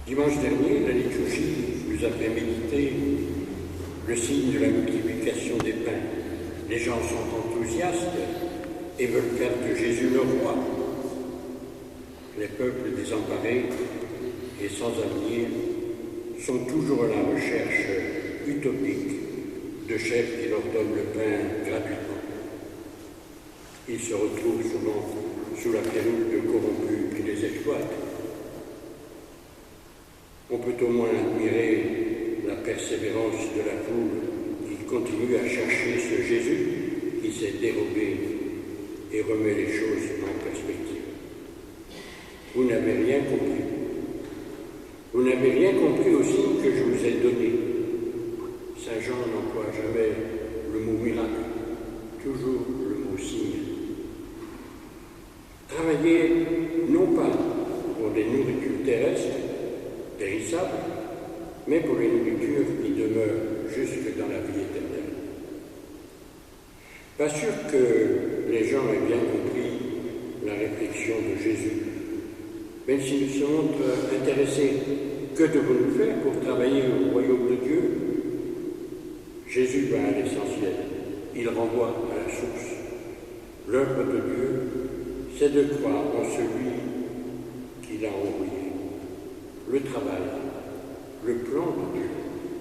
Dimanche dernier, la liturgie nous a fait méditer le signe de la multiplication des pains. Les gens sont enthousiastes et veulent faire de Jésus leur roi. Les peuples désemparés et sans avenir sont toujours à la recherche utopique de chefs qui leur donnent le pain gratuitement. Ils se retrouvent souvent sous la férule de corrompus qui les exploitent. On peut au moins admirer la persévérance de la foule qui continue à chercher ce Jésus qui s'est dérobé et remet les choses en perspective. Vous n'avez rien compris. Vous n'avez rien compris au signe que je vous ai donné. Saint Jean n'emploie jamais le mot miracle, toujours le mot signe. Travaillez non pas pour des nourritures terrestres, périssables, mais pour les nourritures qui demeurent jusque dans la vie éternelle. Pas sûr que les gens aient bien compris la réflexion de Jésus, même s'ils se montrent intéressés. Que devons-nous faire pour travailler au royaume de Dieu? Jésus va à l'essentiel, il renvoie à la source. L'œuvre de Dieu, c'est de croire en celui qui l'a envoyé. Le travail, le plan de Dieu,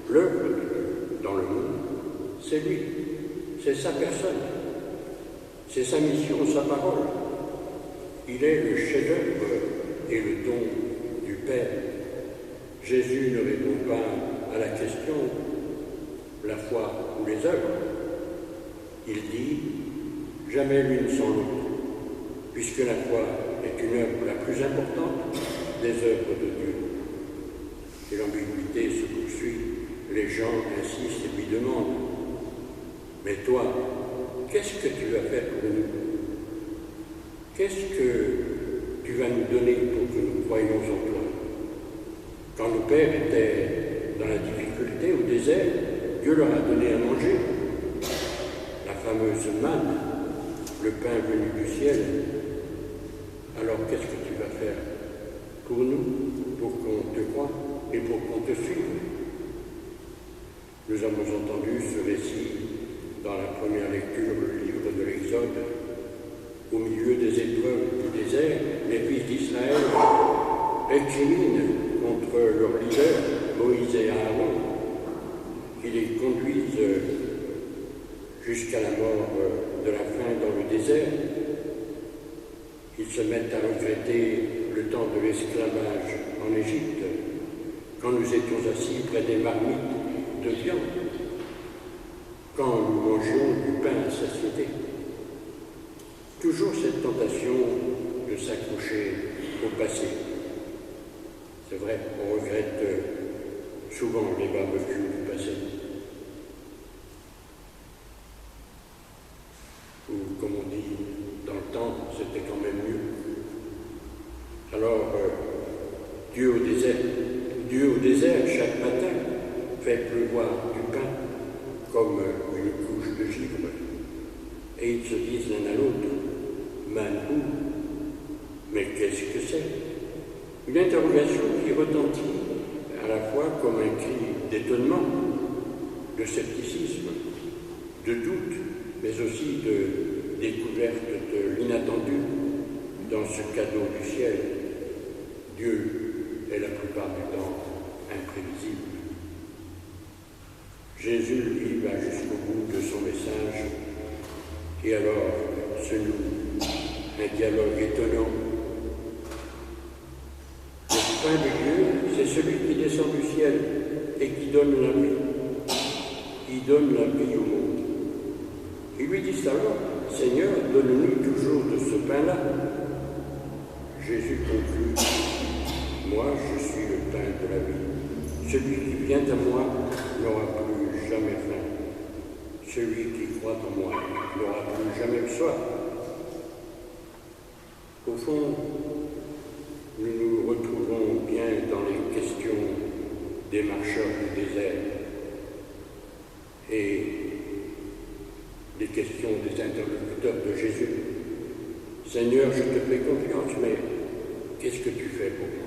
l'œuvre de Dieu dans le monde, c'est lui, c'est sa personne, c'est sa mission, sa parole. Il est le chef-d'œuvre et le don du Père. Jésus ne répond pas à la question la foi ou les œuvres. Il dit jamais l'une sans l'autre, puisque la foi est une œuvre la plus importante des œuvres de Dieu. Et l'ambiguïté se poursuit. Les gens insistent et lui demandent « Mais toi, qu'est-ce que tu vas faire pour nous? Qu'est-ce que tu vas nous donner pour que nous croyions en toi ?» Quand nos pères étaient dans la difficulté au désert, Dieu leur a donné à manger. La fameuse manne, le pain venu du ciel. Alors qu'est-ce que tu vas faire pour nous, pour qu'on te croie et pour qu'on te suive? Nous avons entendu ce récit dans la première lecture du livre de l'Exode. Au milieu des épreuves du désert, les fils d'Israël récriminent contre leur leader, Moïse et Aaron, qui les conduisent jusqu'à la mort de la faim dans le désert. Ils se mettent à regretter le temps de l'esclavage en Égypte, quand nous étions assis près des marmites de viande, quand nous mangions du pain à satiété. Toujours cette tentation de s'accrocher au passé. C'est vrai, on regrette souvent les barbecues du passé. Ou comme on dit, dans le temps, c'était quand même mieux. Alors, Dieu au désert, chaque matin, fait pleuvoir du pain comme une couche de givre. Et ils se disent l'un à l'autre, Manou, mais qu'est-ce que c'est? Une interrogation qui retentit à la fois comme un cri d'étonnement, de scepticisme, de doute, mais aussi de découverte de l'inattendu dans ce cadeau du ciel. Dieu est la plupart du temps imprévisible. Jésus, lui, va jusqu'au bout de son message, et alors se noue un dialogue étonnant. Le pain de Dieu, c'est celui qui descend du ciel et qui donne la vie. Il donne la vie au monde. Ils lui disent alors, Seigneur, donne-nous toujours de ce pain-là. Jésus conclut, moi je suis le pain de la vie. Celui qui vient à moi n'aura plus jamais faim. Celui qui croit en moi n'aura plus jamais soif. Au fond, nous nous retrouvons bien dans les questions des marcheurs du désert et des questions des interlocuteurs de Jésus. Seigneur, je te fais confiance, mais qu'est-ce que tu fais pour moi?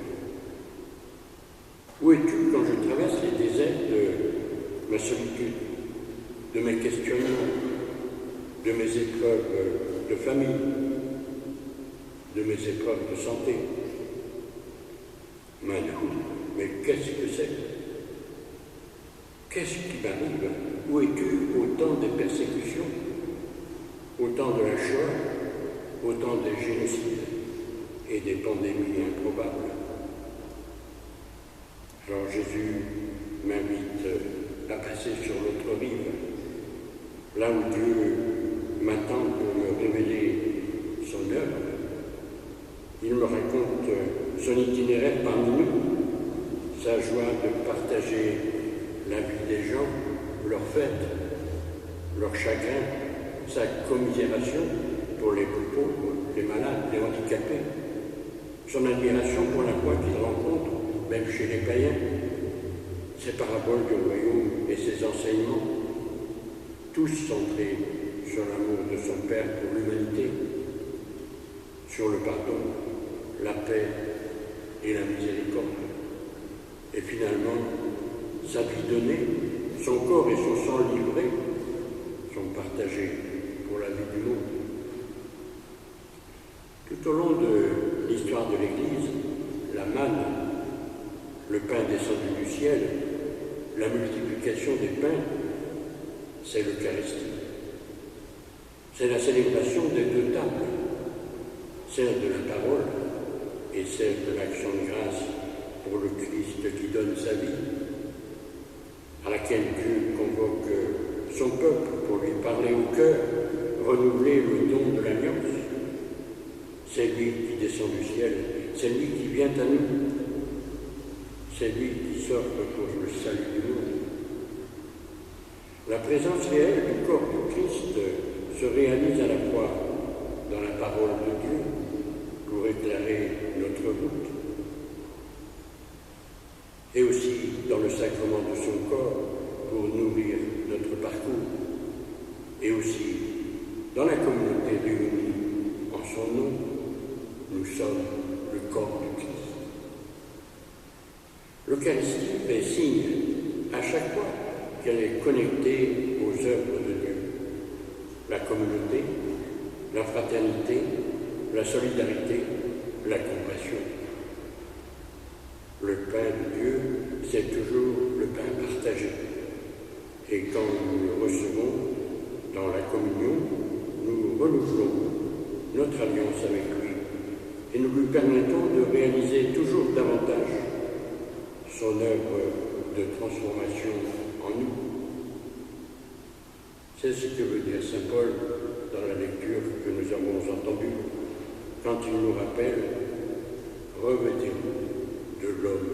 Où es-tu quand je traverse les déserts de ma solitude, de mes questionnements, de mes épreuves de famille, de mes épreuves de santé? Maintenant, mais qu'est-ce que c'est? Qu'est-ce qui m'arrive? Où es-tu au temps des persécutions, au temps de la Shoah, au temps des génocides et des pandémies improbables? Alors Jésus m'invite à passer sur l'autre rive, là où Dieu m'attend pour me révéler son œuvre. Il me raconte son itinéraire parmi nous, sa joie de partager la vie des gens, leurs fêtes, leurs chagrins, sa commisération pour les plus pauvres, les malades, les handicapés, son admiration pour la foi qu'il rencontre, même chez les païens, ses paraboles du royaume et ses enseignements, tous centrés sur l'amour de son Père pour l'humanité, sur le pardon, la paix et la miséricorde. Et finalement, sa vie donnée, son corps et son sang livrés sont partagés pour la vie du monde. Tout au long de l'histoire de l'Église, la manne, le pain descendu du ciel, la multiplication des pains, c'est l'Eucharistie. C'est la célébration des deux tables, celle de la parole et celle de l'action de grâce pour le Christ qui donne sa vie, à laquelle Dieu convoque son peuple pour lui parler au cœur, renouveler le don de l'alliance. C'est lui qui descend du ciel, c'est lui qui vient à nous, c'est lui qui s'offre pour le salut du monde. La présence réelle du corps du Christ se réalise à la fois dans la parole de Dieu pour éclairer notre route, et aussi dans le sacrement de son corps pour nourrir notre parcours, et aussi dans la communauté réunie en son nom. Nous sommes le corps du Christ. L'Eucharistie fait signe à chaque fois qu'elle est connectée aux œuvres de Dieu. La communauté, la fraternité, la solidarité, la compassion. Le pain de Dieu, c'est toujours le pain partagé. Et quand nous le recevons dans la communion, nous renouvelons notre alliance avec lui et nous lui permettons de réaliser toujours davantage son œuvre de transformation en nous. C'est ce que veut dire saint Paul dans la lecture que nous avons entendue, quand il nous rappelle « Revêtez-vous de l'homme